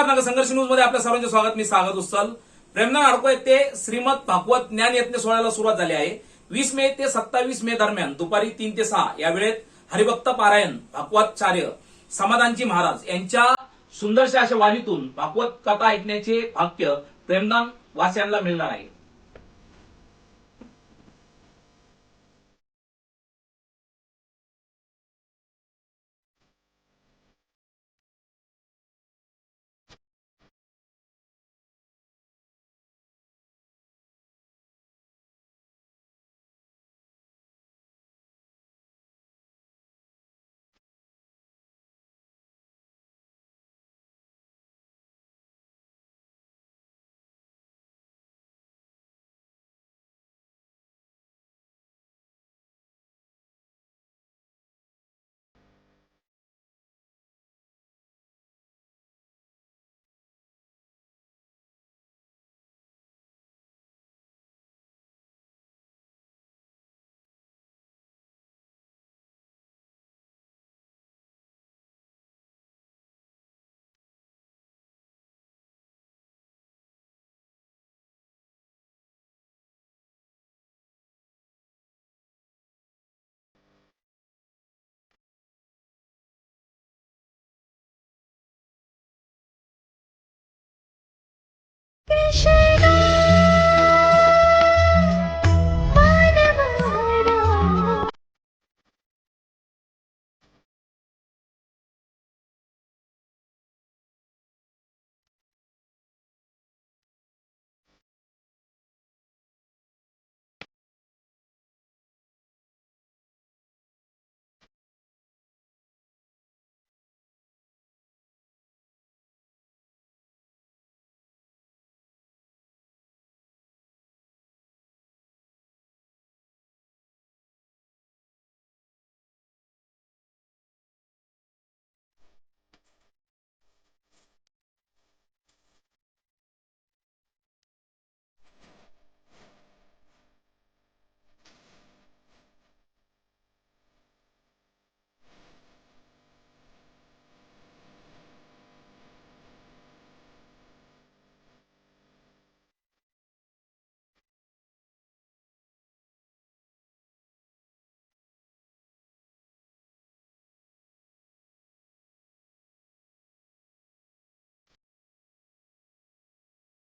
नमस्कार, नगर संघर्ष न्यूज मध्ये आपल्या सर्वांचे स्वागत. मी सागर उस्सल. प्रेमदान हडको येथे श्रीमद भागवत ज्ञान यज्ञ सोहळ्याला सुरुवात झाली आहे. 20 मे ते 27 मे दरम्यान दुपारी 3 ते 6 या वेळेत हरिभक्त पारायण भागवताचार्य समाधानजी महाराज यांच्या सुंदरशा अशा वाणीतून भागवत कथा ऐकण्याचे भाग्य प्रेमदान वासियांना मिळणार आहे.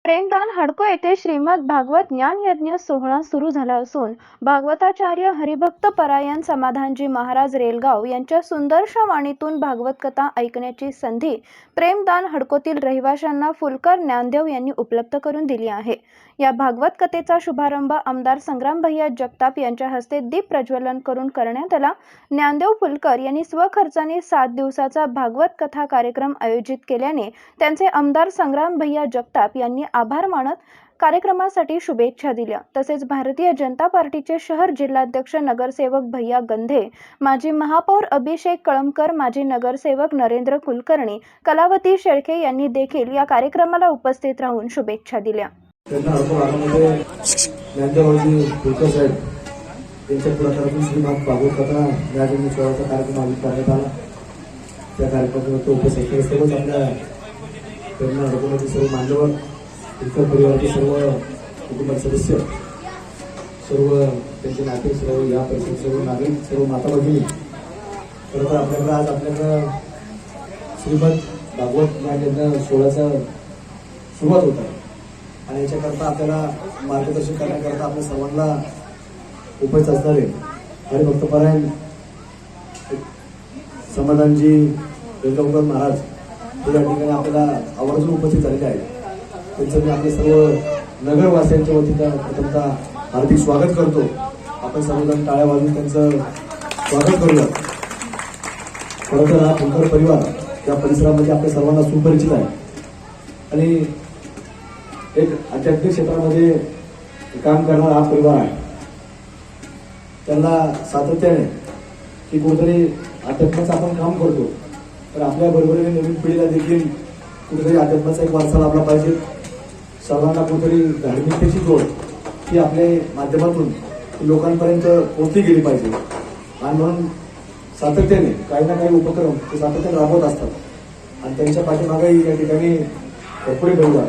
प्रेमदान हडको येथे श्रीमद भागवत ज्ञान यज्ञ सोहळा सुरू झाला असून भागवताचार्य हरिभक्त परायण समाधानजी महाराज रेलगाव यांच्या सुंदरशा वाणीतून भागवत कथा ऐकण्याची संधी प्रेमदान हडकोतील रहिवाशांना फुलकर ज्ञानदेव यांनी उपलब्ध करून दिली आहे. या भागवत कथेचा शुभारंभ आमदार संग्राम भैया जगताप यांच्या हस्ते दीप प्रज्वलन करून करण्यात आला. ज्ञानदेव फुलकर यांनी स्वखर्चाने 7 दिवसाचा भागवत कथा कार्यक्रम आयोजित केल्याने त्यांचे आमदार संग्राम भैया जगताप यांनी आभार मानत कार्यक्रमासाठी शुभेच्छा दिल्या. तसेच भारतीय जनता पार्टीचे शहर जिल्हाध्यक्ष नगरसेवक भैया गंधे, माजी महापौर अभिषेक कळमकर, माजी नगरसेवक नरेंद्र कुलकर्णी, कलावती शेळके यांनी देखील या कार्यक्रमाला उपस्थित राहून शुभेच्छा दिल्या. भागवत कथा या सोहळ्याचा कार्यक्रम आयोजित करण्यात आला. त्या कार्यक्रमात उपस्थित सर्वच आपल्या प्रेरणा हडकोमधील सर्व मान्यवर, इतर परिवाराचे सर्व कुटुंबाचे सदस्य, सर्व त्यांचे नाते, सर्व या परिसरात सर्व नागरिक, सर्व माता भगिनी, खरं तर आपल्याकडे आज आपल्याकडं श्रीमद भागवत ज्ञान सोहळ्याचा सुरुवात होत आहे आणि याच्याकरता आपल्याला मार्गदर्शन करण्याकरता आपल्या सर्वांना उपस्थित असणारे हरिभक्त परायण समाधानजी रेलगावकर महाराज या ठिकाणी आपल्याला आवर्जून उपस्थित झालेले आहेत. त्यांचं मी आपल्या सर्व नगरवासियांच्या वतीनं प्रथमतः हार्दिक स्वागत करतो. आपण सर्वजण टाळ्या वाजवून त्यांचं स्वागत करूया. खरं तर हा फुलकर परिवार या परिसरामध्ये आपल्या सर्वांना सुपरिचित आहे आणि एक आध्यात्मिक क्षेत्रामध्ये काम करणारा हा परिवार आहे. त्यांना सातत्याने की कुठेतरी अध्यात्माचं आपण काम करतो तर आपल्या बरोबरीने नवीन पिढीला देखील कुठेतरी अध्यात्माचा एक वारसा लाभला पाहिजे. सर्वांना कुठेतरी धार्मिकतेची जोड ही आपल्या माध्यमातून लोकांपर्यंत पोहोचली गेली पाहिजे आणि म्हणून सातत्याने काही ना काही उपक्रम ते सातत्याने राबवत असतात आणि त्यांच्या पाठीमागेही या ठिकाणी कपडे परिवार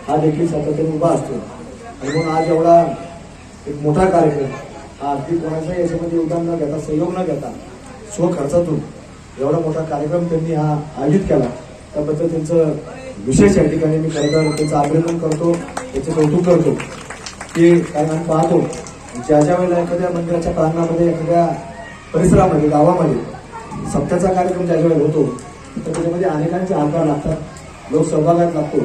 हा देखील सातत्याने उभा असतो. आणि म्हणून आज एवढा एक मोठा कार्यक्रम हा अगदी कोणाचाही याच्यामध्ये योगदान न घेता, सहयोग न घेता, स्वखर्चातून एवढा मोठा कार्यक्रम त्यांनी हा आयोजित केला. त्याबद्दल त्यांचं विशेष या ठिकाणी मी खरं तर त्यांचं अभिनंदन करतो, त्याचं कौतुक करतो. की कारण आम्ही पाहतो ज्या ज्या वेळेला एखाद्या मंदिराच्या प्रांगणामध्ये, एखाद्या परिसरामध्ये, गावामध्ये सप्त्याचा कार्यक्रम ज्या वेळेला होतो तर त्याच्यामध्ये अनेकांचे हातभार लागतात, लोक सहभागात लागतो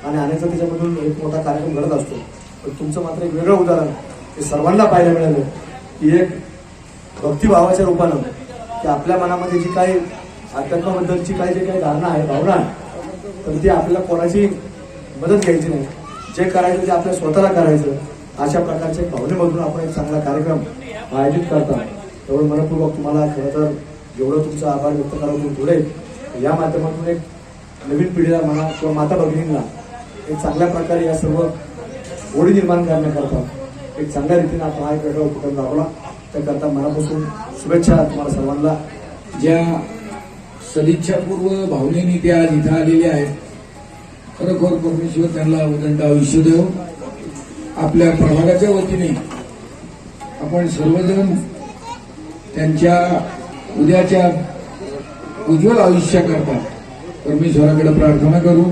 आणि अनेकचा त्याच्यामधून एक मोठा कार्यक्रम घडत असतो. पण तुमचं मात्र एक वेगळं उदाहरण ते सर्वांना पाहायला मिळालं की एक भक्तिभावाच्या रूपानं की आपल्या मनामध्ये जी काही अध्यात्माबद्दलची काही जे काही धारणा आहे, भावना आहे, तर ती आपल्याला कोणाची मदत घ्यायची नाही, जे करायचं ते आपल्या स्वतःला करायचं, अशा प्रकारच्या भावनेमधून आपण एक चांगला कार्यक्रम आयोजित करता. त्यामुळे मनपूर्वक तुम्हाला खरं तर जेवढं तुमचा आभार व्यक्त करावं थोडे या माध्यमातून एक नवीन पिढीला म्हणा किंवा माता भगिनींना एक चांगल्या प्रकारे या सर्व ओढी निर्माण करण्याकरता एक चांगल्या रीतीने आपण हा एक वेगळा उपक्रम राबवला. त्याकरता मनापासून शुभेच्छा तुम्हाला सर्वांना. ज्या सदिच्छापूर्व भावनेने ते आज इथं आलेले आहेत, खरोखर परमेश्वर त्यांना उदंड आयुष्य देव. आपल्या प्रभागाच्या वतीने आपण सर्वजण त्यांच्या उद्याच्या उज्ज्वल आयुष्याकरता परमेश्वराकडे प्रार्थना करू.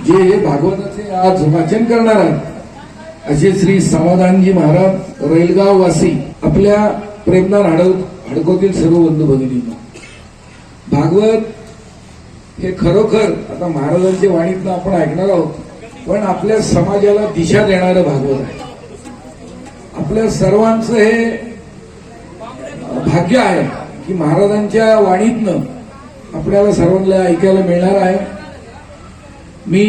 जे भागवताचे आज वाचन करणार आहेत असे श्री समाधानजी महाराज रैलगाव वासी, आपल्या प्रेमनाथ हडकोतील सर्व बंधू भगिनींना, भागवत हे खरोखर आता महाराजांच्या वाणीतनं आपण ऐकणार आहोत, पण आपल्या समाजाला दिशा देणारं भागवत आहे. आपल्या सर्वांचं हे भाग्य आहे की महाराजांच्या वाणीतनं आपल्याला सर्वांना ऐकायला मिळणार आहे. मी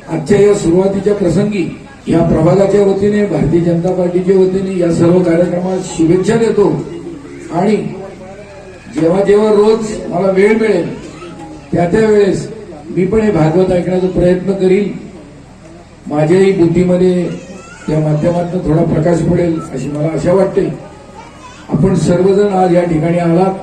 आजच्या या सुरुवातीच्या प्रसंगी या प्रभागाच्या वतीने, भारतीय जनता पार्टीच्या वतीने या सर्व कार्यक्रमात शुभेच्छा देतो. आणि जेव्हा जेव्हा रोज मला वेळ मिळेल त्या वेळेस मी पण हे भागवत ऐकण्याचा प्रयत्न करील. माझ्याही बुद्धीमध्ये त्या माध्यमातून थोडा प्रकाश पडेल अशी मला आशा वाटते. आपण सर्वजण आज या ठिकाणी आलात,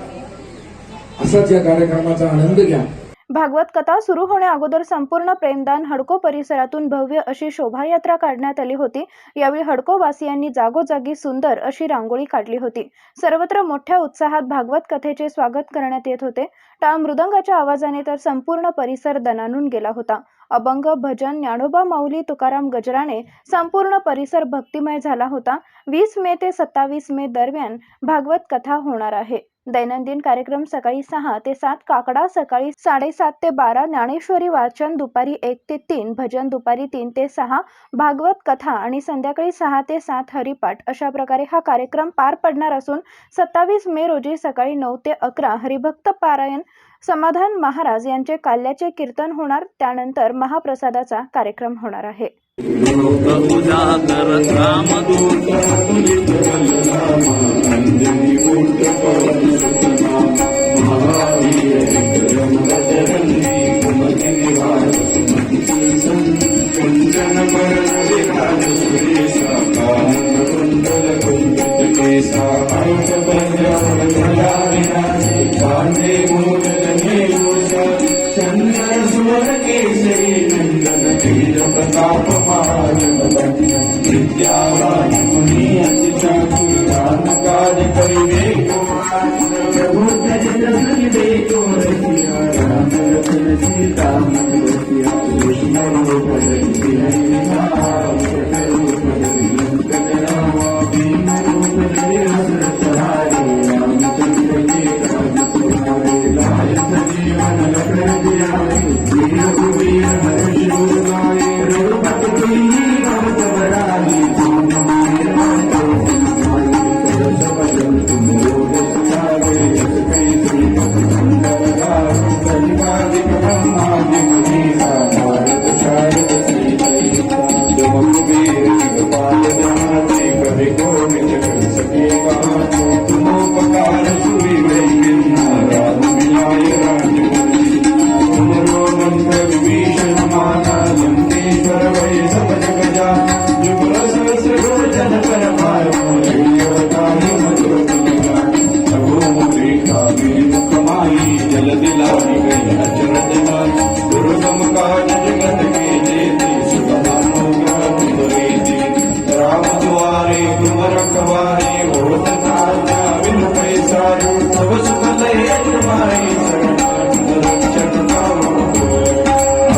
असाच या कार्यक्रमाचा आनंद घ्या. भागवत कथा सुरू होण्या अगोदर संपूर्ण प्रेमदान हडको परिसरातून भव्य अशी शोभायात्रा काढण्यात आली होती. यावेळी हडको वासियांनी जागोजागी सुंदर अशी रांगोळी काढली होती. सर्वत्र मोठ्या उत्साहात भागवत कथेचे स्वागत करण्यात येत होते. टाळ मृदंगाच्या आवाजाने तर संपूर्ण परिसर दणाणून गेला होता. अभंग, भजन, ज्ञानोबा माऊली, तुकाराम गजराने संपूर्ण परिसर भक्तिमय झाला होता. 20 मे ते 27 मे दरम्यान भागवत कथा होणार आहे. दैनंदिन कार्यक्रम सकाळी 6 ते 7, काकडा सकाळी 7:30 ते 12, ज्ञानेश्वरी वाचन दुपारी 1 ते 3, भजन दुपारी 3 ते 6, भागवत कथा आणि संध्याकाळी 6 ते 7 हरिपाठ, अशा प्रकारे हा कार्यक्रम पार पडणार असून 27 मे रोजी सकाळी 9 ते 11 हरिभक्त पारायण, समाधान महाराज यांचे काल्याचे कीर्तन होणार. त्यानंतर महाप्रसादाचा कार्यक्रम होणार आहे. जल दिला गुरुदम काज जगत के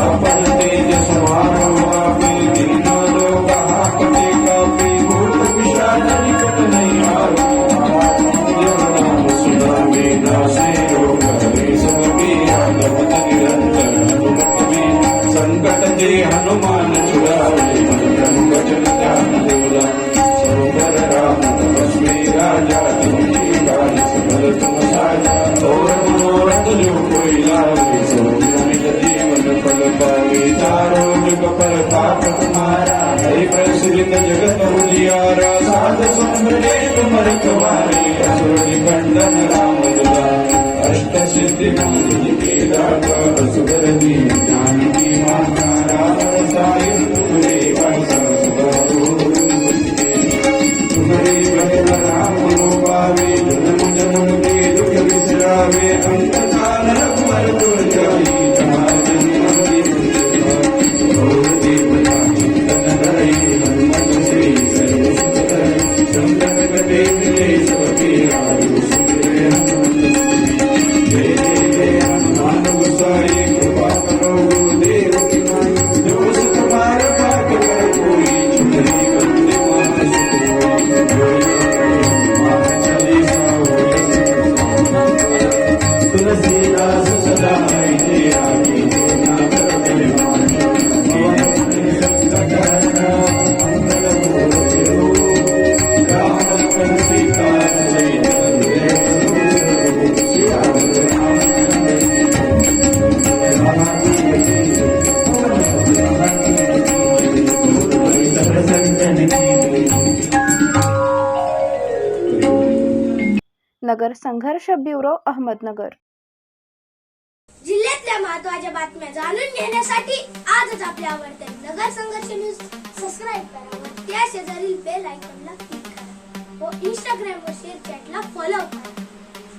आपण तेज समारो आपे दीन लोक हापटे कापे भूत विषाद निकट नहीं आरो जब नाम सुनावे नासे रोग हरे सब पीरा जपत निरंतर हनुमत में संकट दे हनुमान छुड़ावे मन वचन ध्यान बोला सरोवर राम तपस्वी राजा तुमकी गाय सकल तुम साजा और मनोरथ जो कोई लावे सो निमित जीवन फल पावे चारों जुग पर ताप तुम्हारा है प्रसिद्ध जगत उजियारा साध सुंदर तुम रखवारे असुर निकंदन राम दुलारे अष्ट सिद्धि मंगल की दाता असुर दी ज्ञान की माता राम साई तुमरे वासा सदा तुम्हारी भक्त राम पावे जन्म जन्म के दुख विसरावे अंत काल रघुवर तुर जाई तुम्हारे जन्म और देवता चिंतन धरे हनुमत से सर्व सुख करे संकट कटे मिले सब पीरा सुखरे हनुमत जय जय जय हनुमान गोसाई कृपा करो गुरुदेव की नाई जो सुख तुम्हारे भाग्य कर कोई छुटरी बंदे मान तुलसीदास सदा हरि आगे ना कर दिलवान मंगल मूर्ति राम लखन सीता नगर संघर्ष ब्युरो अहमदनगर. जिल्ह्यातल्या महत्त्वाच्या बातम्या जाणून घेण्यासाठी आजच आपल्या आवडत्या नगर संघर्ष न्यूज सबस्क्राईब करा व त्या शेजारील बेल आयकॉनला क्लिक करा व इंस्टाग्राम व शेअर चॅटला फॉलो करा.